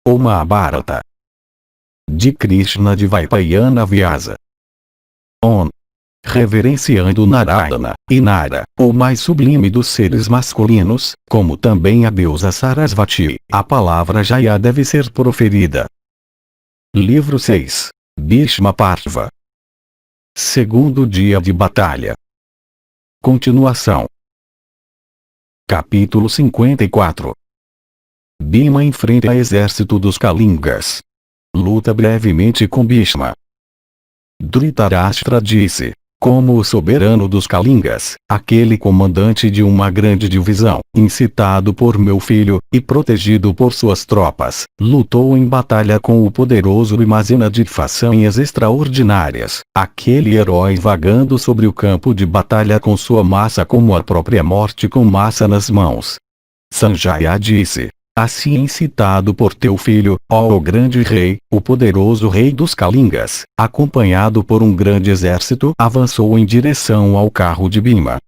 O Mahabharata de Krishna de Vaipayana Vyasa. On. Reverenciando Narayana, e Nara, o mais sublime dos seres masculinos, como também a deusa Sarasvati, a palavra Jaya deve ser proferida. Livro 6. Bhishma Parva. Segundo dia de batalha. Continuação. Capítulo 54. Bhima enfrenta exército dos Kalingas. Luta brevemente com Bhishma. Dhritarashtra disse: como o soberano dos Kalingas, aquele comandante de uma grande divisão, incitado por meu filho, e protegido por suas tropas, lutou em batalha com o poderoso Bhimazena de façanhas extraordinárias, aquele herói vagando sobre o campo de batalha com sua massa como a própria morte com massa nas mãos. Sanjaya disse: assim incitado por teu filho, ó o grande rei, o poderoso rei dos Kalingas, acompanhado por um grande exército, avançou em direção ao carro de Bhima.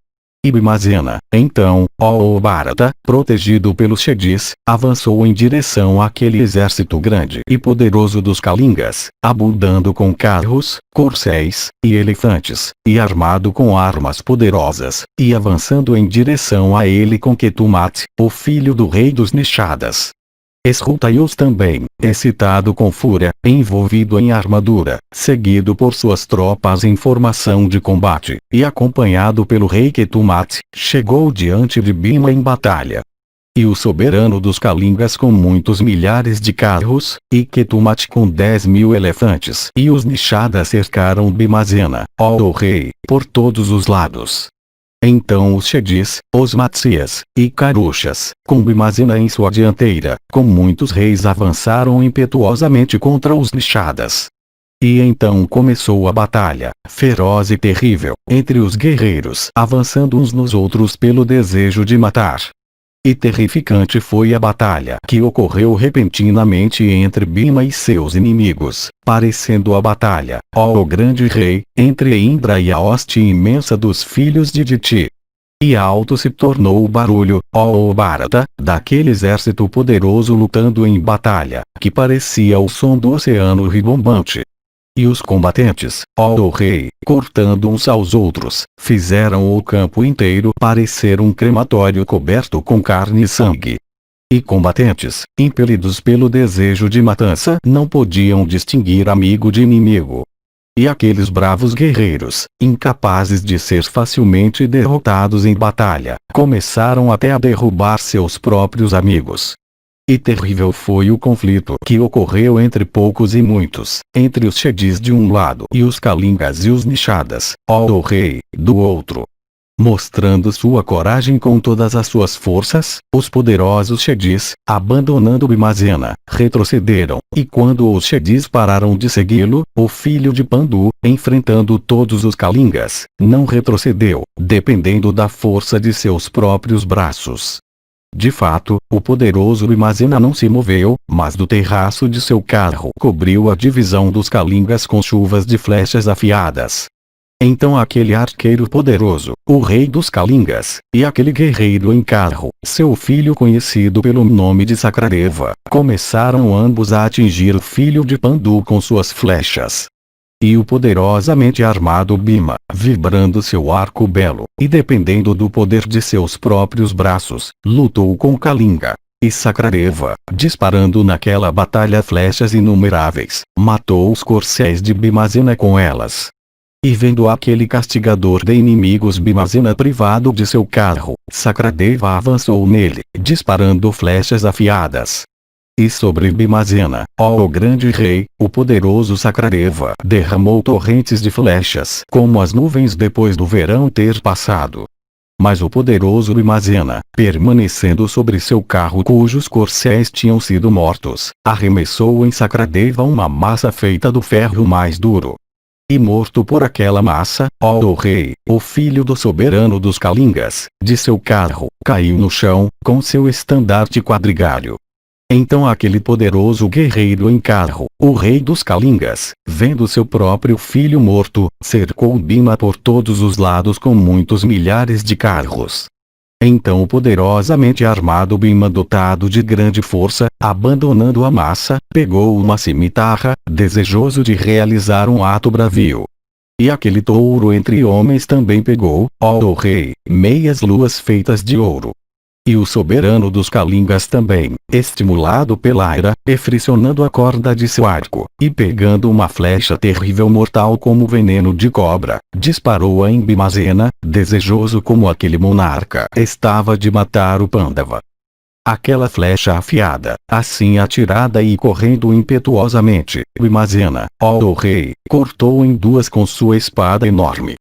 E Bhimazena, então, ó Bharata, protegido pelos Shedis, avançou em direção àquele exército grande e poderoso dos Kalingas, abundando com carros, corcéis, e elefantes, e armado com armas poderosas, e avançando em direção a ele com Ketumat, o filho do rei dos Nishadas. Escutai-os também, excitado com fúria, envolvido em armadura, seguido por suas tropas em formação de combate, e acompanhado pelo rei Ketumat, chegou diante de Bhima em batalha. E o soberano dos Kalingas com muitos milhares de carros, e Ketumat com 10.000 elefantes, e os Nishadas cercaram Bhimazena, ó rei, por todos os lados. Então os Shedis, os Matsyas, e Karushas, com Bhimazena em sua dianteira, com muitos reis avançaram impetuosamente contra os Nishadas. E então começou a batalha, feroz e terrível, entre os guerreiros avançando uns nos outros pelo desejo de matar. E terrificante foi a batalha que ocorreu repentinamente entre Bhima e seus inimigos, parecendo a batalha, ó grande rei, entre Indra e a hoste imensa dos filhos de Diti. E alto se tornou o barulho, ó Bharata, daquele exército poderoso lutando em batalha, que parecia o som do oceano ribombante. E os combatentes, ó rei, cortando uns aos outros, fizeram o campo inteiro parecer um crematório coberto com carne e sangue. E combatentes, impelidos pelo desejo de matança, não podiam distinguir amigo de inimigo. E aqueles bravos guerreiros, incapazes de ser facilmente derrotados em batalha, começaram até a derrubar seus próprios amigos. E terrível foi o conflito que ocorreu entre poucos e muitos, entre os Shedis de um lado e os Kalingas e os Nishadas, ó rei, do outro. Mostrando sua coragem com todas as suas forças, os poderosos Shedis, abandonando Bhimazena, retrocederam, e quando os Shedis pararam de segui-lo, o filho de Pandu, enfrentando todos os Kalingas, não retrocedeu, dependendo da força de seus próprios braços. De fato, o poderoso Bhimazena não se moveu, mas do terraço de seu carro cobriu a divisão dos Kalingas com chuvas de flechas afiadas. Então aquele arqueiro poderoso, o rei dos Kalingas, e aquele guerreiro em carro, seu filho conhecido pelo nome de Sakradeva, começaram ambos a atingir o filho de Pandu com suas flechas. E o poderosamente armado Bhima, vibrando seu arco belo, e dependendo do poder de seus próprios braços, lutou com Kalinga. E Sakradeva, disparando naquela batalha flechas inumeráveis, matou os corcéis de Bhimazena com elas. E vendo aquele castigador de inimigos Bhimazena privado de seu carro, Sakradeva avançou nele, disparando flechas afiadas. E sobre Bhimazena, ó grande rei, o poderoso Sakradeva derramou torrentes de flechas como as nuvens depois do verão ter passado. Mas o poderoso Bhimazena, permanecendo sobre seu carro cujos corcéis tinham sido mortos, arremessou em Sakradeva uma massa feita do ferro mais duro. E morto por aquela massa, ó rei, o filho do soberano dos Kalingas, de seu carro, caiu no chão, com seu estandarte quadrigalho. Então aquele poderoso guerreiro em carro, o rei dos Kalingas, vendo seu próprio filho morto, cercou Bhima por todos os lados com muitos milhares de carros. Então o poderosamente armado Bhima, dotado de grande força, abandonando a massa, pegou uma cimitarra, desejoso de realizar um ato bravio. E aquele touro entre homens também pegou, ó rei, meias luas feitas de ouro. E o soberano dos Kalingas também, estimulado pela ira, friccionando a corda de seu arco, e pegando uma flecha terrível mortal como veneno de cobra, disparou-a em Bhimazena, desejoso como aquele monarca estava de matar o Pandava. Aquela flecha afiada, assim atirada e correndo impetuosamente, Bhimazena, ó rei, cortou em duas com sua espada enorme.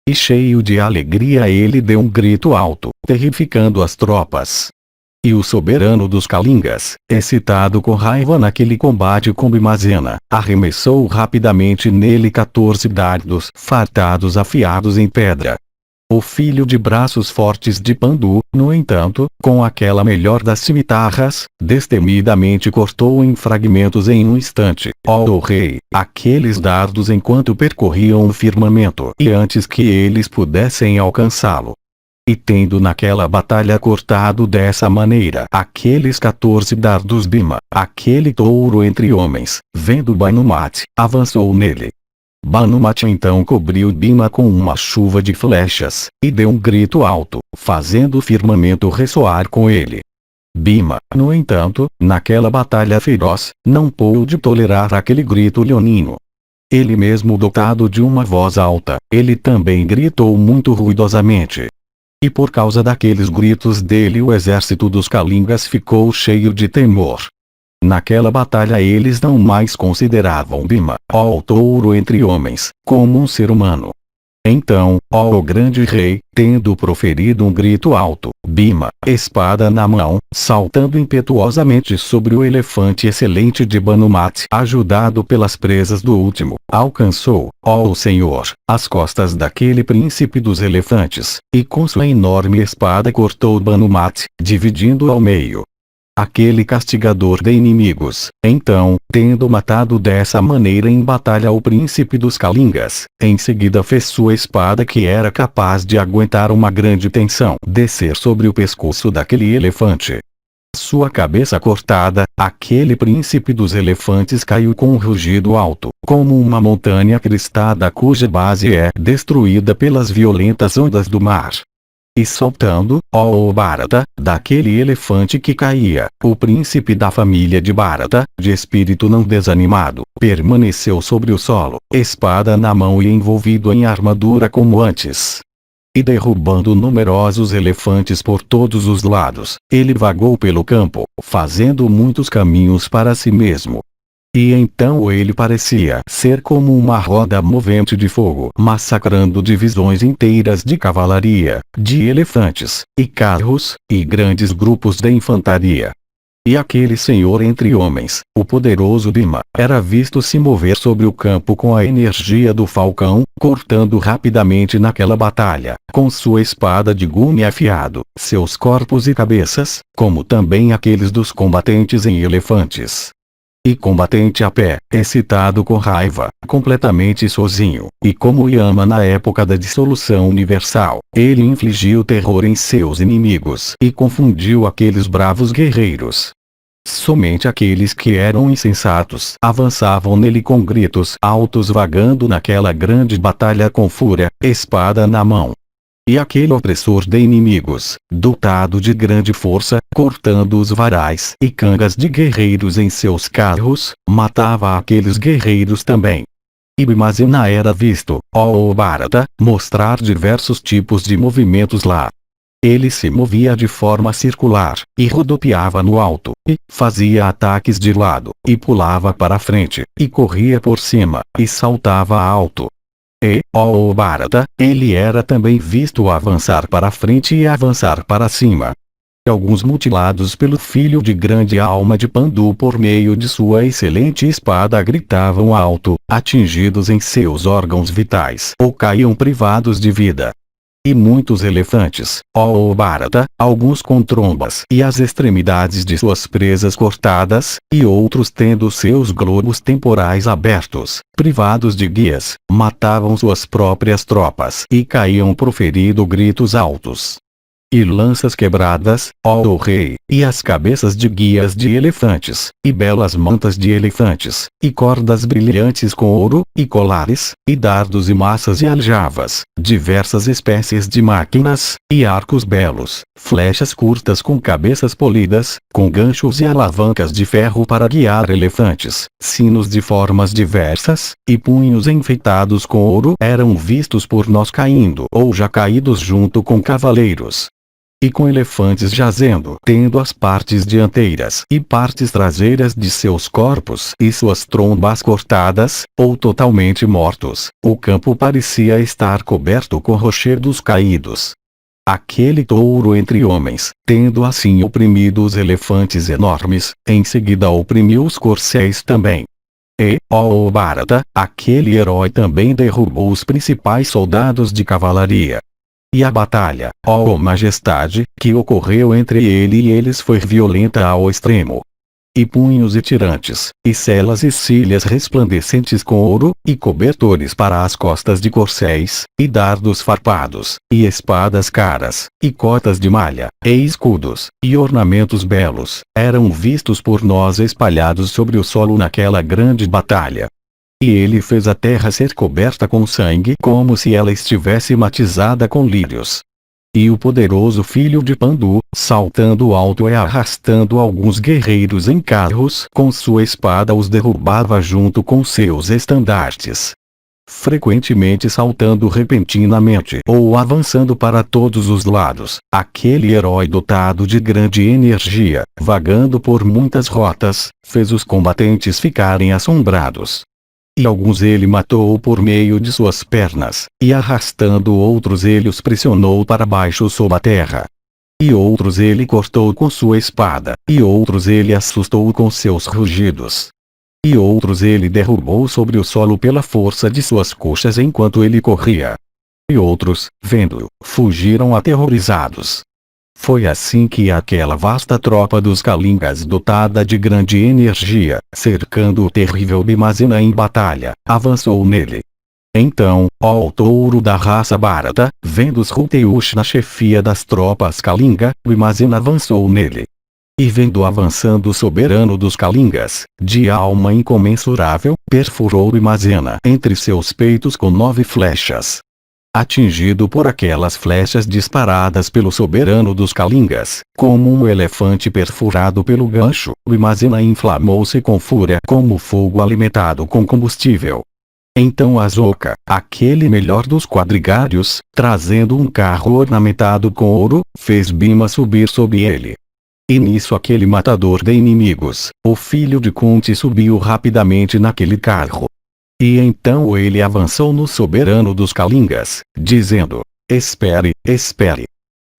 E cheio de alegria ele deu um grito alto, terrificando as tropas. E o soberano dos Kalingas, excitado com raiva naquele combate com Bhimazena, arremessou rapidamente nele 14 dardos fartados afiados em pedra. O filho de braços fortes de Pandu, no entanto, com aquela melhor das cimitarras, destemidamente cortou em fragmentos em um instante, ó rei, aqueles dardos enquanto percorriam o firmamento e antes que eles pudessem alcançá-lo. E tendo naquela batalha cortado dessa maneira aqueles 14 dardos Bhima, aquele touro entre homens, vendo Bhanumati, avançou nele. Bhanumati então cobriu Bhima com uma chuva de flechas, e deu um grito alto, fazendo o firmamento ressoar com ele. Bhima, no entanto, naquela batalha feroz, não pôde tolerar aquele grito leonino. Ele mesmo dotado de uma voz alta, ele também gritou muito ruidosamente. E por causa daqueles gritos dele o exército dos Kalingas ficou cheio de temor. Naquela batalha eles não mais consideravam Bhima, ó touro entre homens, como um ser humano. Então, ó grande rei, tendo proferido um grito alto, Bhima, espada na mão, saltando impetuosamente sobre o elefante excelente de Bhanumati, ajudado pelas presas do último, alcançou, ó senhor, as costas daquele príncipe dos elefantes, e com sua enorme espada cortou Bhanumati, dividindo-o ao meio. Aquele castigador de inimigos, então, tendo matado dessa maneira em batalha o príncipe dos Kalingas, em seguida fez sua espada, que era capaz de aguentar uma grande tensão, descer sobre o pescoço daquele elefante. Sua cabeça cortada, aquele príncipe dos elefantes caiu com um rugido alto, como uma montanha cristada cuja base é destruída pelas violentas ondas do mar. E soltando, ó Bharata, daquele elefante que caía, o príncipe da família de Bharata, de espírito não desanimado, permaneceu sobre o solo, espada na mão e envolvido em armadura como antes. E derrubando numerosos elefantes por todos os lados, ele vagou pelo campo, fazendo muitos caminhos para si mesmo. E então ele parecia ser como uma roda movente de fogo, massacrando divisões inteiras de cavalaria, de elefantes, e carros, e grandes grupos de infantaria. E aquele senhor entre homens, o poderoso Bhima, era visto se mover sobre o campo com a energia do falcão, cortando rapidamente naquela batalha, com sua espada de gume afiado, seus corpos e cabeças, como também aqueles dos combatentes em elefantes. E combatente a pé, excitado com raiva, completamente sozinho, e como Yama na época da dissolução universal, ele infligiu terror em seus inimigos e confundiu aqueles bravos guerreiros. Somente aqueles que eram insensatos avançavam nele com gritos altos, vagando naquela grande batalha com fúria, espada na mão. E aquele opressor de inimigos, dotado de grande força, cortando os varais e cangas de guerreiros em seus carros, matava aqueles guerreiros também. E Bhimazena era visto, ó Bharata, mostrar diversos tipos de movimentos lá. Ele se movia de forma circular, e rodopiava no alto, e fazia ataques de lado, e pulava para frente, e corria por cima, e saltava alto. E, ó Bharata, ele era também visto avançar para frente e avançar para cima. Alguns mutilados pelo filho de grande alma de Pandu por meio de sua excelente espada gritavam alto, atingidos em seus órgãos vitais, ou caíam privados de vida. E muitos elefantes, ó Bharata, alguns com trombas e as extremidades de suas presas cortadas, e outros tendo seus globos temporais abertos, privados de guias, matavam suas próprias tropas e caíam proferindo gritos altos. e lanças quebradas, ó rei, e as cabeças de guias de elefantes, e belas mantas de elefantes, e cordas brilhantes com ouro, e colares, e dardos e massas e aljavas, diversas espécies de máquinas, e arcos belos, flechas curtas com cabeças polidas, com ganchos e alavancas de ferro para guiar elefantes, sinos de formas diversas, e punhos enfeitados com ouro eram vistos por nós caindo ou já caídos junto com cavaleiros. E com elefantes jazendo, tendo as partes dianteiras e partes traseiras de seus corpos e suas trombas cortadas, ou totalmente mortos, o campo parecia estar coberto com rochedos caídos. Aquele touro entre homens, tendo assim oprimido os elefantes enormes, em seguida oprimiu os corcéis também. E, ó Bharata, aquele herói também derrubou os principais soldados de cavalaria. E a batalha, ó majestade, que ocorreu entre ele e eles foi violenta ao extremo. E punhos e tirantes, e selas e cilhas resplandecentes com ouro, e cobertores para as costas de corcéis, e dardos farpados, e espadas caras, e cotas de malha, e escudos, e ornamentos belos, eram vistos por nós espalhados sobre o solo naquela grande batalha. E ele fez a terra ser coberta com sangue como se ela estivesse matizada com lírios. E o poderoso filho de Pandu, saltando alto e arrastando alguns guerreiros em carros com sua espada os derrubava junto com seus estandartes. Frequentemente saltando repentinamente ou avançando para todos os lados, aquele herói dotado de grande energia, vagando por muitas rotas, fez os combatentes ficarem assombrados. E alguns ele matou por meio de suas pernas, e arrastando outros ele os pressionou para baixo sob a terra. E outros ele cortou com sua espada, e outros ele assustou com seus rugidos. E outros ele derrubou sobre o solo pela força de suas coxas enquanto ele corria. E outros, vendo-o, fugiram aterrorizados. Foi assim que aquela vasta tropa dos Kalingas dotada de grande energia, cercando o terrível Bhimazena em batalha, avançou nele. Então, ó touro da raça Bharata, vendo os Ruteush na chefia das tropas Kalinga, Bhimazena avançou nele. E vendo avançando o soberano dos Kalingas, de alma incomensurável, perfurou Bhimazena entre seus peitos com 9 flechas. Atingido por aquelas flechas disparadas pelo soberano dos Kalingas, como um elefante perfurado pelo gancho, Bhimazena inflamou-se com fúria como fogo alimentado com combustível. Então Asoka, aquele melhor dos quadrigários, trazendo um carro ornamentado com ouro, fez Bhima subir sob ele. E nisso aquele matador de inimigos, o filho de Kunti subiu rapidamente naquele carro. E então ele avançou no soberano dos Kalingas, dizendo: espere, espere.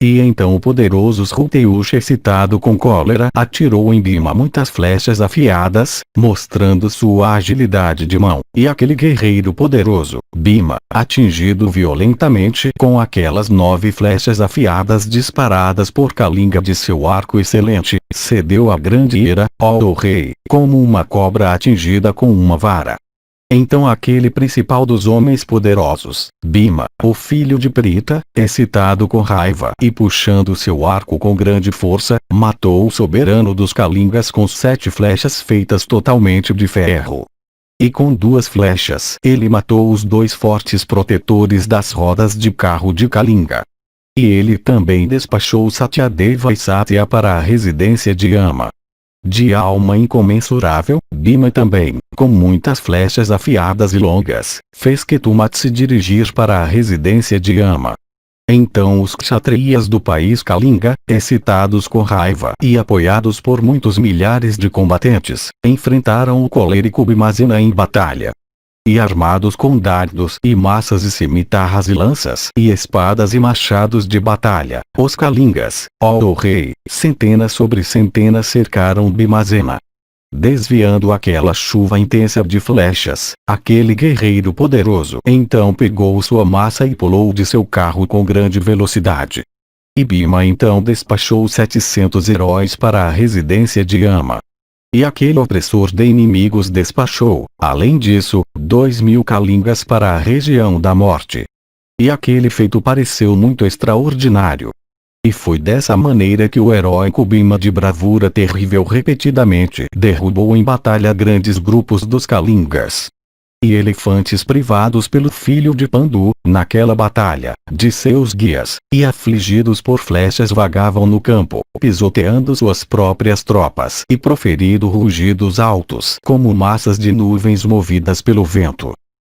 E então o poderoso Ruteush excitado com cólera atirou em Bhima muitas flechas afiadas, mostrando sua agilidade de mão, e aquele guerreiro poderoso, Bhima, atingido violentamente com aquelas 9 flechas afiadas disparadas por Kalinga de seu arco excelente, cedeu à grande ira, ó rei, como uma cobra atingida com uma vara. Então aquele principal dos homens poderosos, Bhima, o filho de Prita, excitado com raiva e puxando seu arco com grande força, matou o soberano dos Kalingas com 7 flechas feitas totalmente de ferro. E com 2 flechas ele matou os 2 fortes protetores das rodas de carro de Kalinga. E ele também despachou Satyadeva e Satya para a residência de Yama. De alma incomensurável, Bhima também, com muitas flechas afiadas e longas, fez Ketumat se dirigir para a residência de Yama. Então os kshatriyas do país Kalinga, excitados com raiva e apoiados por muitos milhares de combatentes, enfrentaram o colérico Bhimazena em batalha. E armados com dardos e maças e cimitarras e lanças e espadas e machados de batalha, os Kalingas, ó rei, centenas sobre centenas cercaram Bhimazena. Desviando aquela chuva intensa de flechas, aquele guerreiro poderoso então pegou sua massa e pulou de seu carro com grande velocidade. E Bhima então despachou 700 heróis para a residência de Yama. E aquele opressor de inimigos despachou, além disso, 2.000 Kalingas para a região da morte. E aquele feito pareceu muito extraordinário. E foi dessa maneira que o heróico Bhima de bravura terrível repetidamente derrubou em batalha grandes grupos dos Kalingas. E elefantes privados pelo filho de Pandu, naquela batalha, de seus guias, e afligidos por flechas vagavam no campo, pisoteando suas próprias tropas e proferindo rugidos altos como massas de nuvens movidas pelo vento.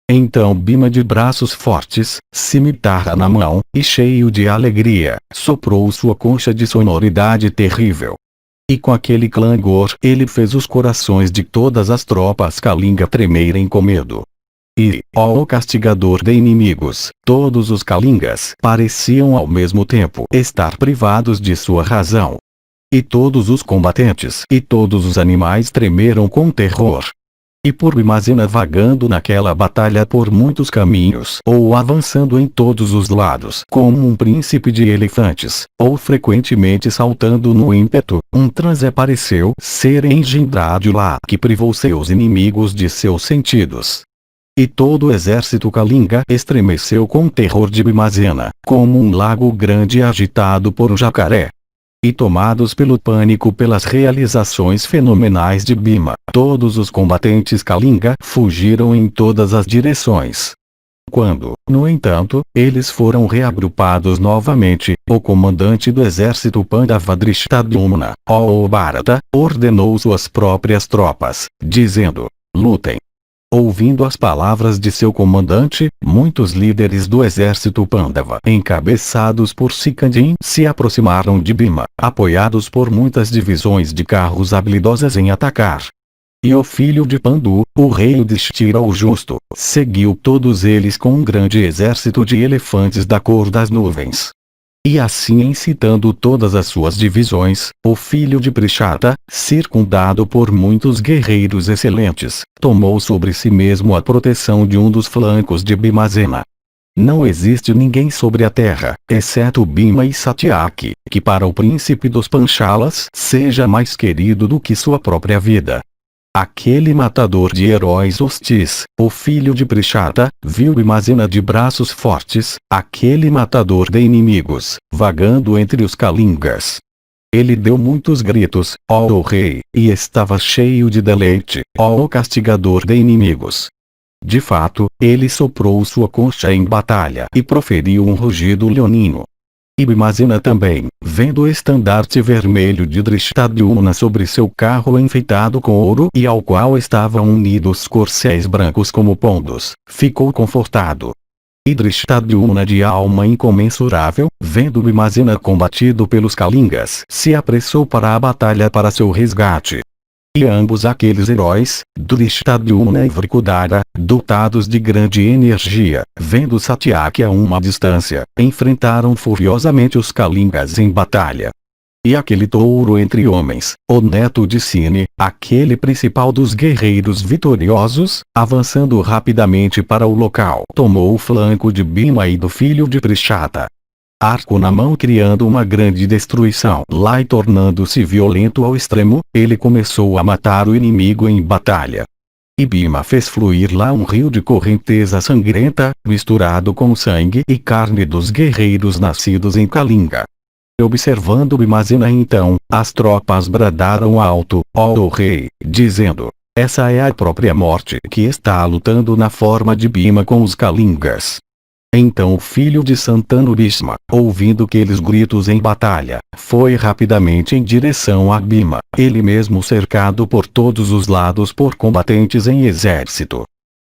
Então Bhima de braços fortes, cimitarra na mão, e cheio de alegria, soprou sua concha de sonoridade terrível. E com aquele clangor ele fez os corações de todas as tropas Kalinga tremerem com medo. E, ó castigador de inimigos, todos os Kalingas pareciam ao mesmo tempo estar privados de sua razão. E todos os combatentes e todos os animais tremeram com terror. E por Bhimazena vagando naquela batalha por muitos caminhos, ou avançando em todos os lados como um príncipe de elefantes, ou frequentemente saltando no ímpeto, um transe pareceu ser engendrado lá que privou seus inimigos de seus sentidos. E todo o exército Kalinga estremeceu com terror de Bhimazena, como um lago grande agitado por um jacaré. E tomados pelo pânico pelas realizações fenomenais de Bhima, todos os combatentes Kalinga fugiram em todas as direções. Quando, no entanto, eles foram reagrupados novamente, o comandante do exército Pandava Drishtadyumna, ó Bharata, ordenou suas próprias tropas, dizendo: lutem. Ouvindo as palavras de seu comandante, muitos líderes do exército Pandava, encabeçados por Sikandin, se aproximaram de Bhima, apoiados por muitas divisões de carros habilidosas em atacar. E o filho de Pandu, o rei Yudhishthira o Justo, seguiu todos eles com um grande exército de elefantes da cor das nuvens. E assim incitando todas as suas divisões, o filho de Prishata, circundado por muitos guerreiros excelentes, tomou sobre si mesmo a proteção de um dos flancos de Bhimazena. Não existe ninguém sobre a terra, exceto Bhima e Satyaki, que para o príncipe dos Panchalas seja mais querido do que sua própria vida. Aquele matador de heróis hostis, o filho de Prishata, viu Bhimazena de braços fortes, aquele matador de inimigos, vagando entre os Kalingas. Ele deu muitos gritos, ó rei, e estava cheio de deleite, ó castigador de inimigos. De fato, ele soprou sua concha em batalha e proferiu um rugido leonino. E Bhimazena também, vendo o estandarte vermelho de Drishtadyumna sobre seu carro enfeitado com ouro e ao qual estavam unidos corcéis brancos como pombos, ficou confortado. E Drishtadyumna de alma incomensurável, vendo Bhimazena combatido pelos Kalingas, se apressou para a batalha para seu resgate. E ambos aqueles heróis, Drishtadyumna e Vrikudara, dotados de grande energia, vendo Satyaki a uma distância, enfrentaram furiosamente os Kalingas em batalha. E aquele touro entre homens, o neto de Sine, aquele principal dos guerreiros vitoriosos, avançando rapidamente para o local, tomou o flanco de Bhima e do filho de Prishata. Arco na mão criando uma grande destruição lá e tornando-se violento ao extremo, ele começou a matar o inimigo em batalha. E Bhima fez fluir lá um rio de correnteza sangrenta, misturado com sangue e carne dos guerreiros nascidos em Kalinga. Observando Bhimazena então, as tropas bradaram alto, ó rei, dizendo: essa é a própria morte que está lutando na forma de Bhima com os Kalingas. Então o filho de Santanu Bhishma, ouvindo aqueles gritos em batalha, foi rapidamente em direção a Bhima, ele mesmo cercado por todos os lados por combatentes em exército.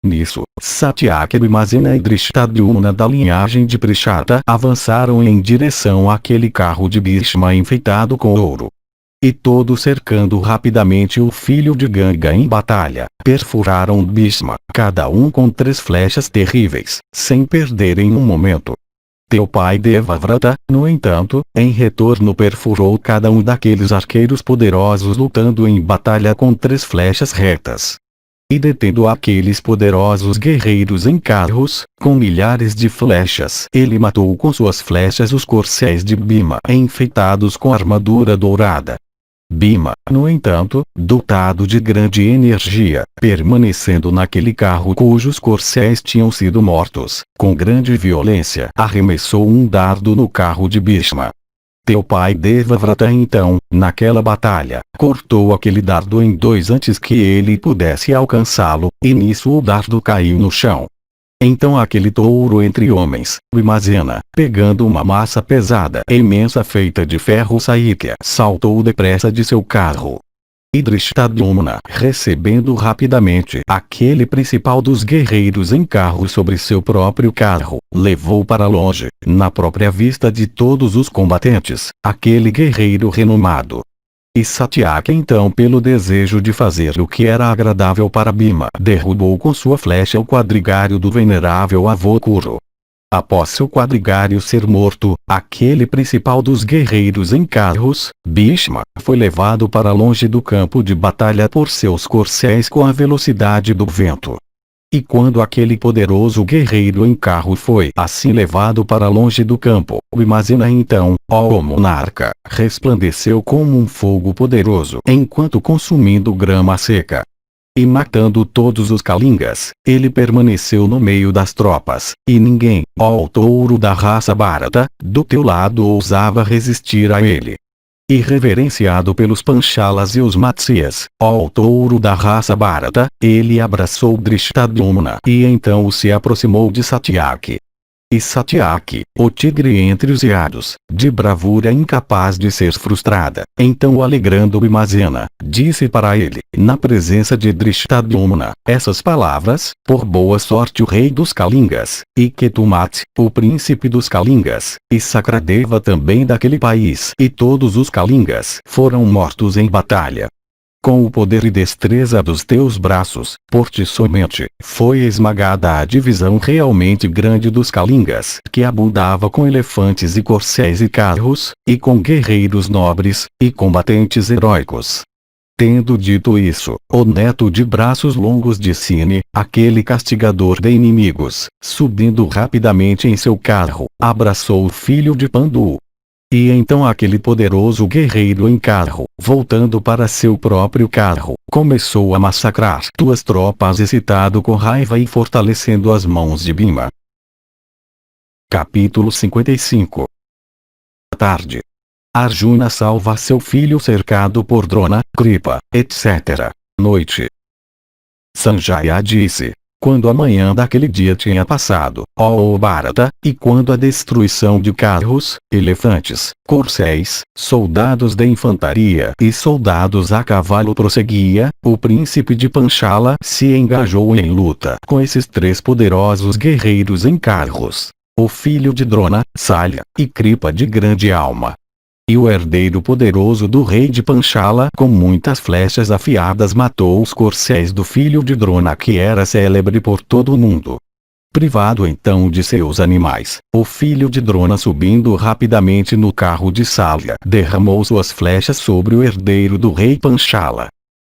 Nisso, Satyaki, Bhimazena e Drishtadyumna da linhagem de Prishata avançaram em direção àquele carro de Bhishma enfeitado com ouro. E todos cercando rapidamente o filho de Ganga em batalha, perfuraram Bhishma, cada um com 3 flechas terríveis, sem perderem um momento. Teu pai Devavrata, no entanto, em retorno perfurou cada um daqueles arqueiros poderosos lutando em batalha com 3 flechas retas. E detendo aqueles poderosos guerreiros em carros, com milhares de flechas, ele matou com suas flechas os corcéis de Bhima enfeitados com armadura dourada. Bhima, no entanto, dotado de grande energia, permanecendo naquele carro cujos corcéis tinham sido mortos, com grande violência arremessou um dardo no carro de Bhishma. Teu pai Devavrata então, naquela batalha, cortou aquele dardo em dois antes que ele pudesse alcançá-lo, e nisso o dardo caiu no chão. Então aquele touro entre homens, Bhimazena, pegando uma massa pesada e imensa feita de ferro Saikya, saltou depressa de seu carro. E Drishtadyumna, recebendo rapidamente aquele principal dos guerreiros em carro sobre seu próprio carro, levou para longe, na própria vista de todos os combatentes, aquele guerreiro renomado. E Satyaki então, pelo desejo de fazer o que era agradável para Bhima, derrubou com sua flecha o quadrigário do venerável avô Kuru. Após seu quadrigário ser morto, aquele principal dos guerreiros em carros, Bhishma, foi levado para longe do campo de batalha por seus corcéis com a velocidade do vento. E quando aquele poderoso guerreiro em carro foi assim levado para longe do campo, Bhimazena então, ó monarca, resplandeceu como um fogo poderoso enquanto consumindo grama seca. E matando todos os Kalingas, ele permaneceu no meio das tropas, e ninguém, ó touro da raça Bharata, do teu lado ousava resistir a ele. E reverenciado pelos Panchalas e os Matsyas, ó touro da raça Bharata, ele abraçou Drishtadyumna e então se aproximou de Satyaki. E Satyaki, o tigre entre os iados, de bravura incapaz de ser frustrada, então alegrando Bhimazena, disse para ele, na presença de Drishtadyumna, essas palavras: por boa sorte o rei dos Kalingas, e Ketumati, o príncipe dos Kalingas, e Sakradeva também daquele país, e todos os Kalingas foram mortos em batalha. Com o poder e destreza dos teus braços, por ti somente, foi esmagada a divisão realmente grande dos Kalingas, que abundava com elefantes e corcéis e carros, e com guerreiros nobres, e combatentes heróicos. Tendo dito isso, o neto de braços longos de Sine, aquele castigador de inimigos, subindo rapidamente em seu carro, abraçou o filho de Pandu. E então aquele poderoso guerreiro em carro, voltando para seu próprio carro, começou a massacrar tuas tropas excitado com raiva e fortalecendo as mãos de Bhima. Capítulo 55. Tarde. Arjuna salva seu filho cercado por Drona, Kripa, etc. Noite. Sanjaya disse: quando a manhã daquele dia tinha passado, ó Bharata, e quando a destruição de carros, elefantes, corcéis, soldados de infantaria e soldados a cavalo prosseguia, o príncipe de Panchala se engajou em luta com esses três poderosos guerreiros em carros: o filho de Drona, Salya, e Kripa de grande alma. E o herdeiro poderoso do rei de Panchala com muitas flechas afiadas matou os corcéis do filho de Drona que era célebre por todo o mundo. Privado então de seus animais, o filho de Drona subindo rapidamente no carro de Salya derramou suas flechas sobre o herdeiro do rei Panchala.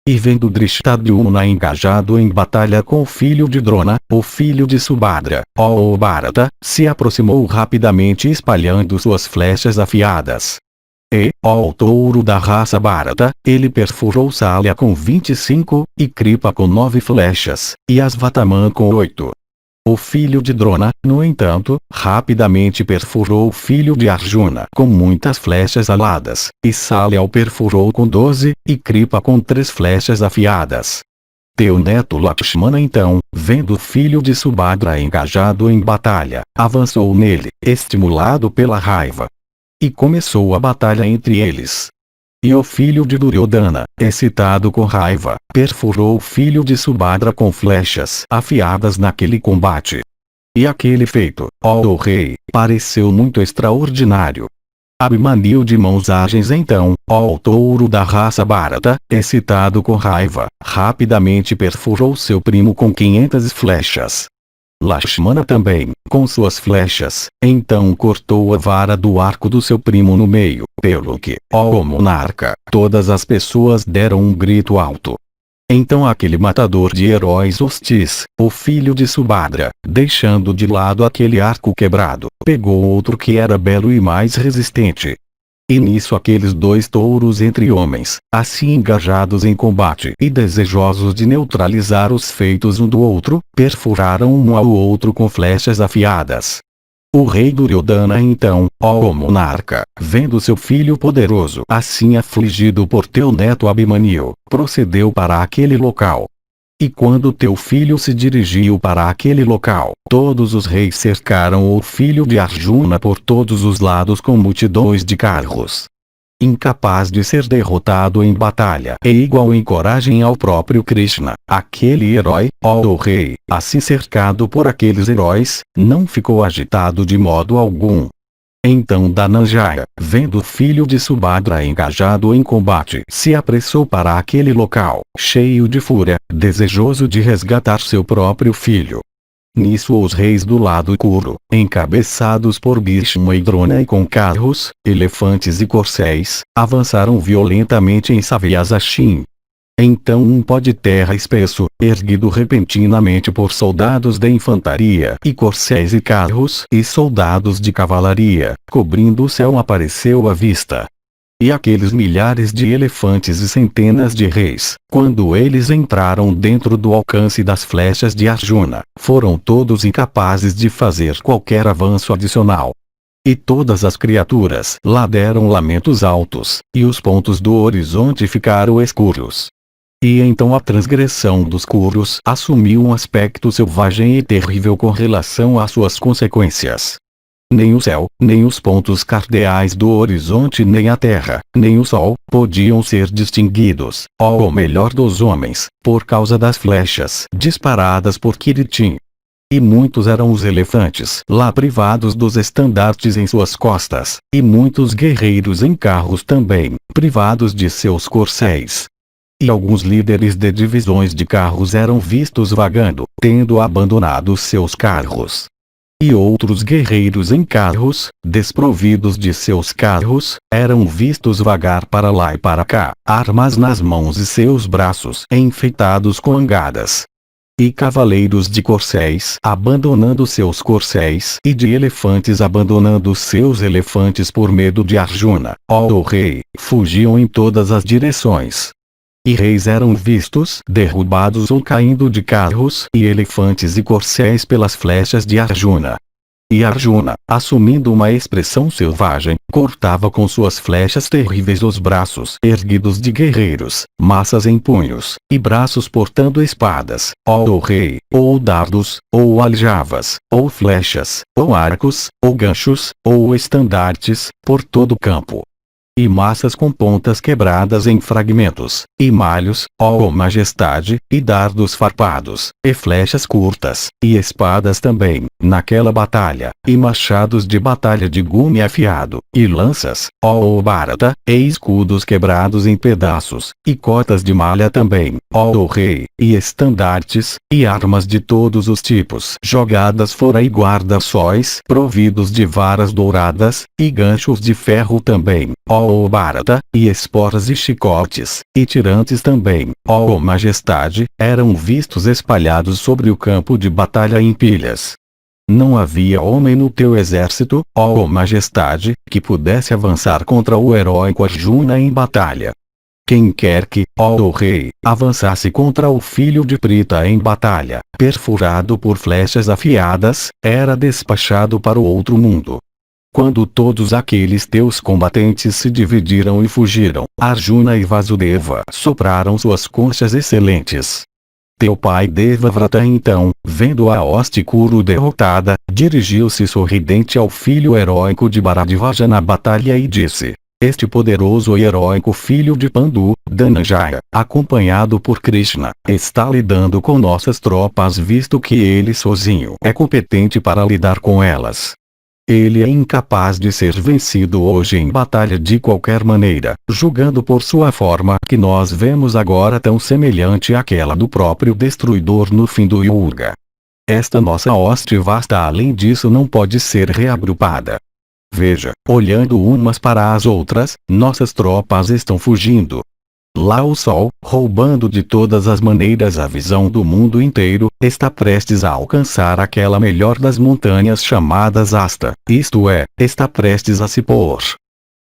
E vendo Drishtadyumna engajado em batalha com o filho de Drona, o filho de Subhadra, ó Bharata, se aproximou rapidamente espalhando suas flechas afiadas. E, ó touro da raça Bharata, ele perfurou Salya com 25, e Kripa com 9 flechas, e Asvatthama com 8. O filho de Drona, no entanto, rapidamente perfurou o filho de Arjuna com muitas flechas aladas, e Salya o perfurou com 12, e Kripa com 3 flechas afiadas. Teu neto Lakshmana então, vendo o filho de Subhadra engajado em batalha, avançou nele, estimulado pela raiva. E começou a batalha entre eles. E o filho de Duryodhana, excitado com raiva, perfurou o filho de Subhadra com flechas afiadas naquele combate. E aquele feito, ó rei, pareceu muito extraordinário. Abhimanyu de mãos ágeis então, ó touro da raça Bharata, excitado com raiva, rapidamente perfurou seu primo com 500 flechas. Lakshmana também, com suas flechas, então cortou a vara do arco do seu primo no meio, pelo que, ó monarca, todas as pessoas deram um grito alto. Então aquele matador de heróis hostis, o filho de Subhadra, deixando de lado aquele arco quebrado, pegou outro que era belo e mais resistente. E nisso aqueles dois touros entre homens, assim engajados em combate e desejosos de neutralizar os feitos um do outro, perfuraram um ao outro com flechas afiadas. O rei Duryodhana então, ó monarca, vendo seu filho poderoso assim afligido por teu neto Abhimanyu, procedeu para aquele local. E quando teu filho se dirigiu para aquele local, todos os reis cercaram o filho de Arjuna por todos os lados com multidões de carros. Incapaz de ser derrotado em batalha e igual em coragem ao próprio Krishna, aquele herói, ó rei, assim cercado por aqueles heróis, não ficou agitado de modo algum. Então Dhananjaya, vendo o filho de Subhadra engajado em combate, se apressou para aquele local, cheio de fúria, desejoso de resgatar seu próprio filho. Nisso os reis do lado Kuru, encabeçados por Bhishma e Drona e com carros, elefantes e corcéis, avançaram violentamente em Savyasashin. Então um pó de terra espesso, erguido repentinamente por soldados de infantaria e corcéis e carros e soldados de cavalaria, cobrindo o céu apareceu à vista. E aqueles milhares de elefantes e centenas de reis, quando eles entraram dentro do alcance das flechas de Arjuna, foram todos incapazes de fazer qualquer avanço adicional. E todas as criaturas lá deram lamentos altos, e os pontos do horizonte ficaram escuros. E então a transgressão dos Kurus assumiu um aspecto selvagem e terrível com relação às suas consequências. Nem o céu, nem os pontos cardeais do horizonte, nem a terra, nem o sol, podiam ser distinguidos, ó o melhor dos homens, por causa das flechas disparadas por Kiritin. E muitos eram os elefantes lá privados dos estandartes em suas costas, e muitos guerreiros em carros também, privados de seus corcéis. E alguns líderes de divisões de carros eram vistos vagando, tendo abandonado seus carros. E outros guerreiros em carros, desprovidos de seus carros, eram vistos vagar para lá e para cá, armas nas mãos e seus braços enfeitados com angadas. E cavaleiros de corcéis abandonando seus corcéis e de elefantes abandonando seus elefantes por medo de Arjuna, ó rei, fugiam em todas as direções. E reis eram vistos derrubados ou caindo de carros e elefantes e corcéis pelas flechas de Arjuna. E Arjuna, assumindo uma expressão selvagem, cortava com suas flechas terríveis os braços erguidos de guerreiros, massas em punhos, e braços portando espadas, ó rei, ou dardos, ou aljavas, ou flechas, ou arcos, ou ganchos, ou estandartes, por todo o campo. E massas com pontas quebradas em fragmentos, e malhos, ó majestade, e dardos farpados, e flechas curtas, e espadas também, naquela batalha, e machados de batalha de gume afiado, e lanças, ó Bharata, e escudos quebrados em pedaços, e cotas de malha também, ó rei, e estandartes, e armas de todos os tipos jogadas fora e guarda-sóis providos de varas douradas, e ganchos de ferro também, ó Bharata, e esporas e chicotes, e tirantes também, ó majestade, eram vistos espalhados sobre o campo de batalha em pilhas. Não havia homem no teu exército, ó majestade, que pudesse avançar contra o heróico Arjuna em batalha. Quem quer que, ó rei, avançasse contra o filho de Pritha em batalha, perfurado por flechas afiadas, era despachado para o outro mundo. Quando todos aqueles teus combatentes se dividiram e fugiram, Arjuna e Vasudeva sopraram suas conchas excelentes. Teu pai Devavrata então, vendo a hoste Kuru derrotada, dirigiu-se sorridente ao filho heróico de Bharadvaja na batalha e disse: este poderoso e heróico filho de Pandu, Dhananjaya, acompanhado por Krishna, está lidando com nossas tropas visto que ele sozinho é competente para lidar com elas. Ele é incapaz de ser vencido hoje em batalha de qualquer maneira, julgando por sua forma que nós vemos agora tão semelhante àquela do próprio destruidor no fim do Yuga. Esta nossa hoste vasta além disso não pode ser reagrupada. Veja, olhando umas para as outras, nossas tropas estão fugindo. Lá o sol, roubando de todas as maneiras a visão do mundo inteiro, está prestes a alcançar aquela melhor das montanhas chamadas Asta, isto é, está prestes a se pôr.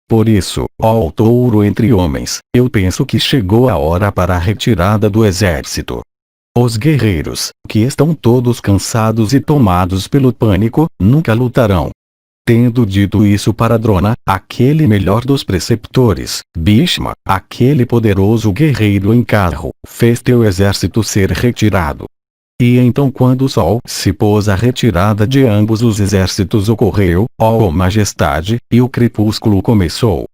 Por isso, ó touro entre homens, eu penso que chegou a hora para a retirada do exército. Os guerreiros, que estão todos cansados e tomados pelo pânico, nunca lutarão. Tendo dito isso para Drona, aquele melhor dos preceptores, Bhishma, aquele poderoso guerreiro em carro, fez teu exército ser retirado. E então quando o sol se pôs, a retirada de ambos os exércitos ocorreu, ó majestade, e o crepúsculo começou.